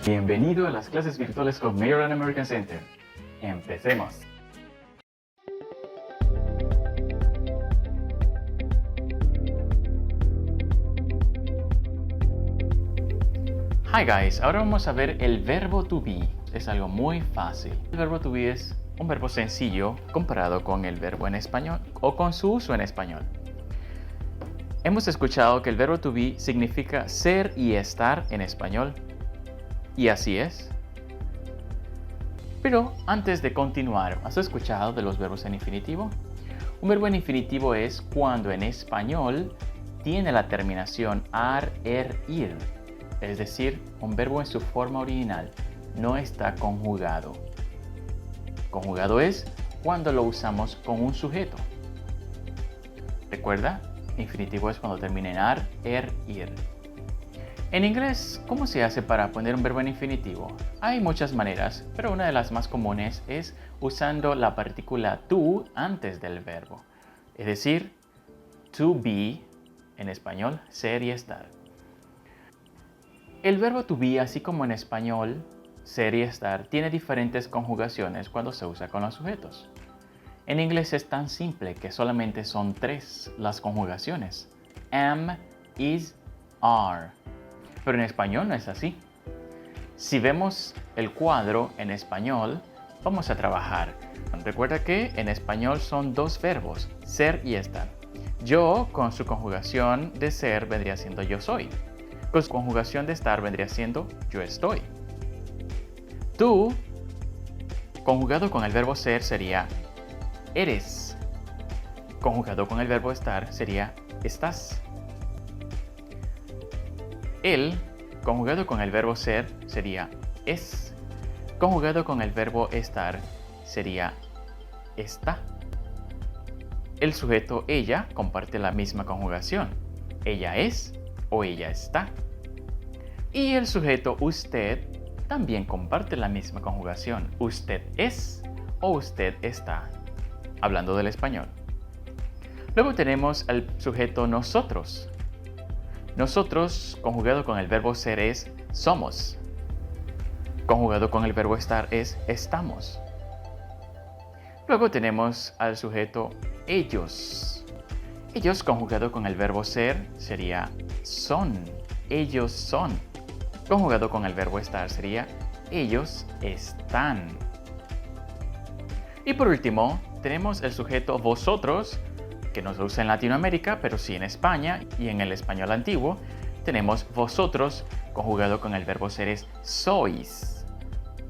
Bienvenido a las clases virtuales con Maryland American Center. Empecemos. Hi guys, ahora vamos a ver el verbo to be. Es algo muy fácil. El verbo to be es un verbo sencillo comparado con el verbo en español o con su uso en español. Hemos escuchado que el verbo to be significa ser y estar en español. Y así es. Pero antes de continuar, ¿has escuchado de los verbos en infinitivo? Un verbo en infinitivo es cuando en español tiene la terminación ar, ir. Es decir, un verbo en su forma original no está conjugado. Conjugado es cuando lo usamos con un sujeto. ¿Recuerda? Infinitivo es cuando termina en ar, ir. En inglés, ¿cómo se hace para poner un verbo en infinitivo? Hay muchas maneras, pero una de las más comunes es usando la partícula to antes del verbo. Es decir, to be, en español, ser y estar. El verbo to be, así como en español, ser y estar, tiene diferentes conjugaciones cuando se usa con los sujetos. En inglés es tan simple que solamente son 3 las conjugaciones. Am, is, are. Pero en español no es así. Si vemos el cuadro en español, vamos a trabajar. Recuerda que en español son 2 verbos, ser y estar. Yo, con su conjugación de ser, vendría siendo yo soy. Con su conjugación de estar, vendría siendo yo estoy. Tú, conjugado con el verbo ser, sería eres. Conjugado con el verbo estar, sería estás. Él, conjugado con el verbo ser, sería es. Conjugado con el verbo estar, sería está. El sujeto ella comparte la misma conjugación. Ella es o ella está. Y el sujeto usted también comparte la misma conjugación. Usted es o usted está. Hablando del español. Luego tenemos al sujeto nosotros. Nosotros, conjugado con el verbo ser, es somos. Conjugado con el verbo estar es estamos. Luego tenemos al sujeto ellos. Ellos, conjugado con el verbo ser, sería son. Ellos son. Conjugado con el verbo estar sería ellos están. Y por último, tenemos el sujeto vosotros, que no se usa en Latinoamérica, pero sí en España y en el español antiguo. Tenemos vosotros, conjugado con el verbo ser es sois.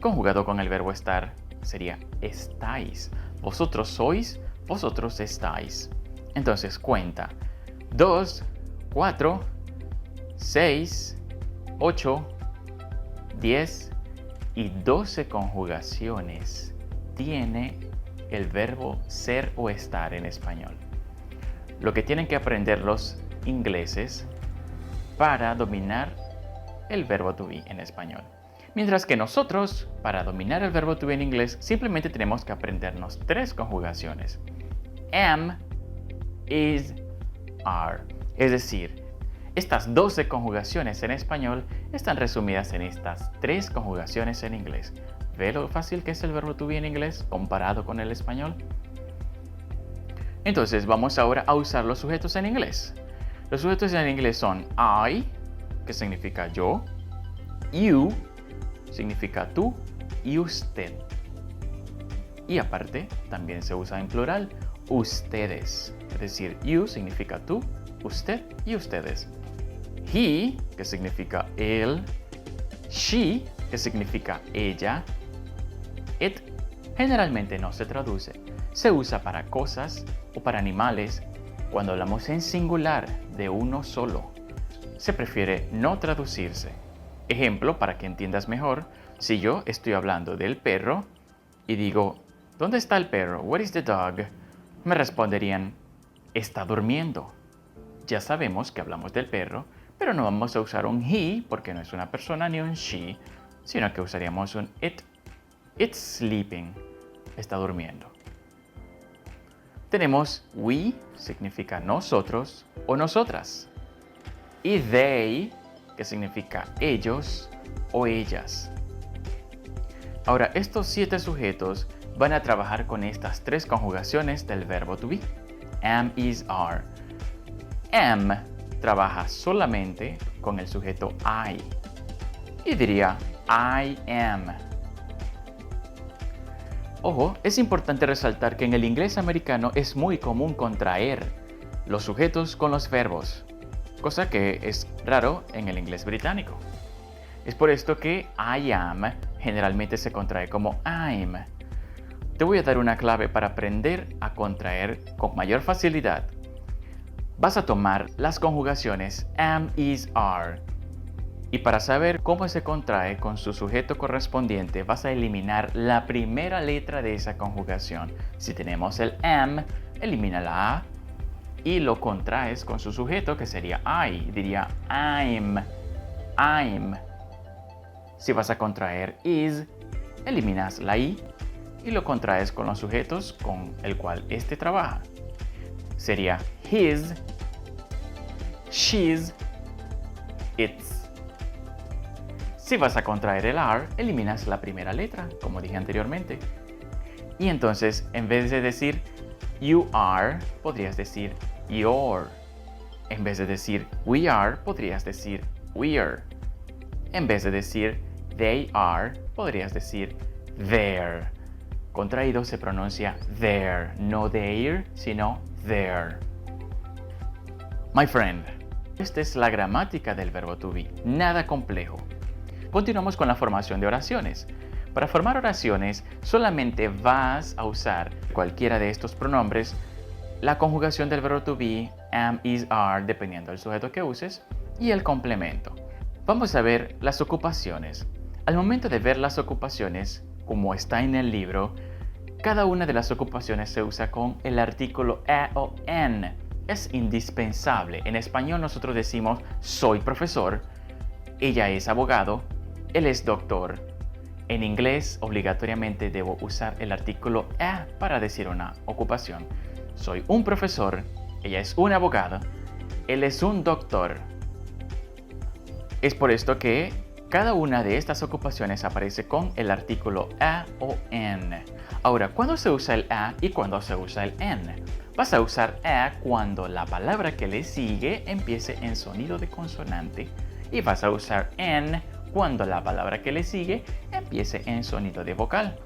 Conjugado con el verbo estar sería estáis. Vosotros sois, vosotros estáis. Entonces cuenta. 2, 4, 6, 8, 10 y 12 conjugaciones tiene el verbo ser o estar en español. Lo que tienen que aprender los ingleses para dominar el verbo to be en español. Mientras que nosotros, para dominar el verbo to be en inglés, simplemente tenemos que aprendernos 3 conjugaciones. Am, is, are. Es decir, estas 12 conjugaciones en español están resumidas en estas 3 conjugaciones en inglés. ¿Ve lo fácil que es el verbo to be en inglés comparado con el español? Entonces vamos ahora a usar los sujetos en inglés. Los sujetos en inglés son I, que significa yo, you, significa tú, y usted. Y aparte, también se usa en plural, ustedes. Es decir, you significa tú, usted y ustedes. He, que significa él, she, que significa ella, it, generalmente no se traduce. Se usa para cosas o para animales cuando hablamos en singular de uno solo. Se prefiere no traducirse. Ejemplo, para que entiendas mejor, si yo estoy hablando del perro y digo, ¿dónde está el perro? Where is the dog? Me responderían, está durmiendo. Ya sabemos que hablamos del perro, pero no vamos a usar un he porque no es una persona ni un she, sino que usaríamos un it. It's sleeping. Está durmiendo. Tenemos we, significa nosotros o nosotras. Y they, que que significa ellos o ellas. Ahora, estos 7 sujetos van a trabajar con estas 3 conjugaciones del verbo to be. Am, is, are. Am trabaja solamente con el sujeto I. Y diría I am. Ojo, es importante resaltar que en el inglés americano es muy común contraer los sujetos con los verbos, cosa que es raro en el inglés británico. Es por esto que I am generalmente se contrae como I'm. Te voy a dar una clave para aprender a contraer con mayor facilidad. Vas a tomar las conjugaciones am, is, are. Y para saber cómo se contrae con su sujeto correspondiente, vas a eliminar la primera letra de esa conjugación. Si tenemos el am, elimina la A y lo contraes con su sujeto, que sería I. Diría I'm. Si vas a contraer is, eliminas la I y lo contraes con los sujetos con el cual este trabaja. Sería his, she's, its. Si vas a contraer el are, eliminas la primera letra, como dije anteriormente. Y entonces, en vez de decir you are, podrías decir your. En vez de decir we are, podrías decir we're. En vez de decir they are, podrías decir their. Contraído se pronuncia their, no their, sino their. My friend, esta es la gramática del verbo to be, nada complejo. Continuamos con la formación de oraciones. Para formar oraciones, solamente vas a usar cualquiera de estos pronombres, la conjugación del verbo to be, am, is, are, dependiendo del sujeto que uses, y el complemento. Vamos a ver las ocupaciones. Al momento de ver las ocupaciones, como está en el libro, cada una de las ocupaciones se usa con el artículo a o en. Es indispensable. En español nosotros decimos soy profesor, ella es abogado, él es doctor. En inglés, obligatoriamente debo usar el artículo a para decir una ocupación. Soy un profesor, ella es una abogada, él es un doctor. Es por esto que cada una de estas ocupaciones aparece con el artículo a o en. Ahora, ¿cuándo se usa el a y cuándo se usa el en? Vas a usar a cuando la palabra que le sigue empiece en sonido de consonante y vas a usar en cuando la palabra que le sigue empiece en sonido de vocal.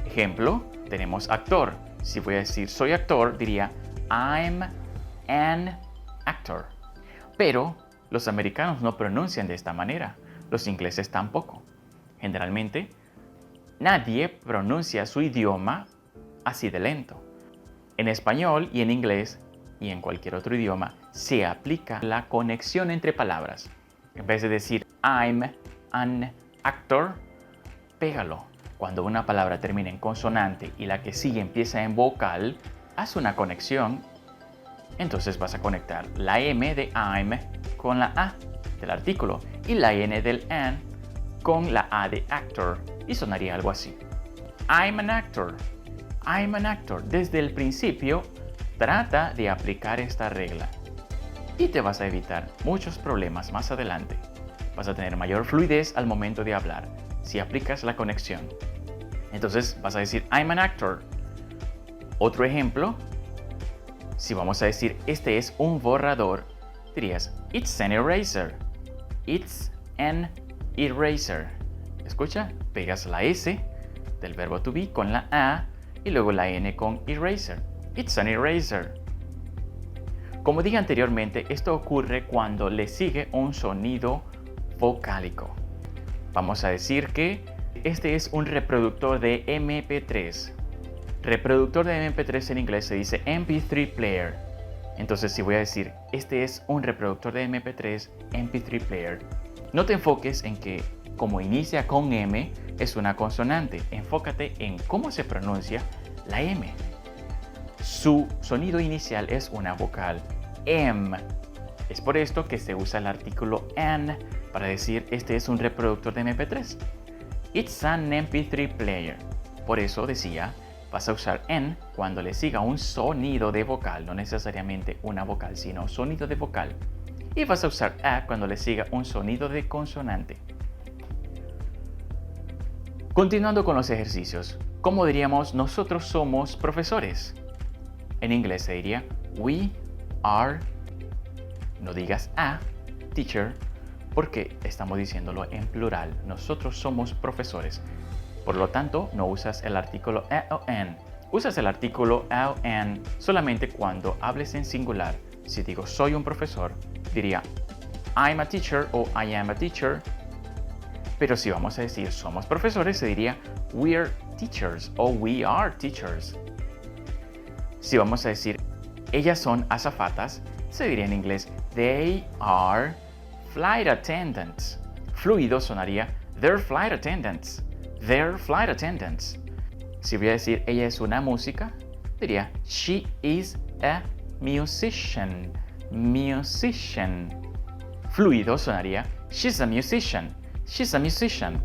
Ejemplo, tenemos actor. Si voy a decir soy actor, diría I'm an actor. Pero los americanos no pronuncian de esta manera. Los ingleses tampoco. Generalmente, nadie pronuncia su idioma así de lento. En español y en inglés y en cualquier otro idioma se aplica la conexión entre palabras. En vez de decir I'm an actor, pégalo. Cuando una palabra termina en consonante y la que sigue empieza en vocal, haz una conexión. Entonces vas a conectar la M de I'm con la A del artículo y la N del an con la A de actor y sonaría algo así. I'm an actor. I'm an actor. Desde el principio, trata de aplicar esta regla y te vas a evitar muchos problemas más adelante. Vas a tener mayor fluidez al momento de hablar si aplicas la conexión. Entonces vas a decir I'm an actor. Otro ejemplo, si vamos a decir este es un borrador, dirías it's an eraser. It's an eraser. Escucha, pegas la S del verbo to be con la A y luego la N con eraser. It's an eraser. Como dije anteriormente, esto ocurre cuando le sigue un sonido vocálico. Vamos a decir que este es un reproductor de MP3. Reproductor de MP3 en inglés se dice MP3 player. Entonces, si voy a decir este es un reproductor de MP3, MP3 player, no te enfoques en que como inicia con M es una consonante. Enfócate en cómo se pronuncia la M. Su sonido inicial es una vocal M. Es por esto que se usa el artículo an para decir este es un reproductor de MP3. It's an MP3 player. Por eso decía, vas a usar en cuando le siga un sonido de vocal, no necesariamente una vocal, sino sonido de vocal. y vas a usar a cuando le siga un sonido de consonante. Continuando con los ejercicios, ¿cómo diríamos nosotros somos profesores? En inglés se diría we are, no digas a, teacher, porque estamos diciéndolo en plural. Nosotros somos profesores. Por lo tanto, no usas el artículo on. Usas el artículo on solamente cuando hables en singular. Si digo soy un profesor, diría I'm a teacher o I am a teacher. Pero si vamos a decir somos profesores, se diría we're teachers o we are teachers. Si vamos a decir ellas son azafatas, se diría en inglés they are flight attendants. Fluido sonaría they're flight attendants. They're flight attendants. Si voy a decir ella es una música, diría she is a musician. Musician. Fluido sonaría she's a musician. She's a musician.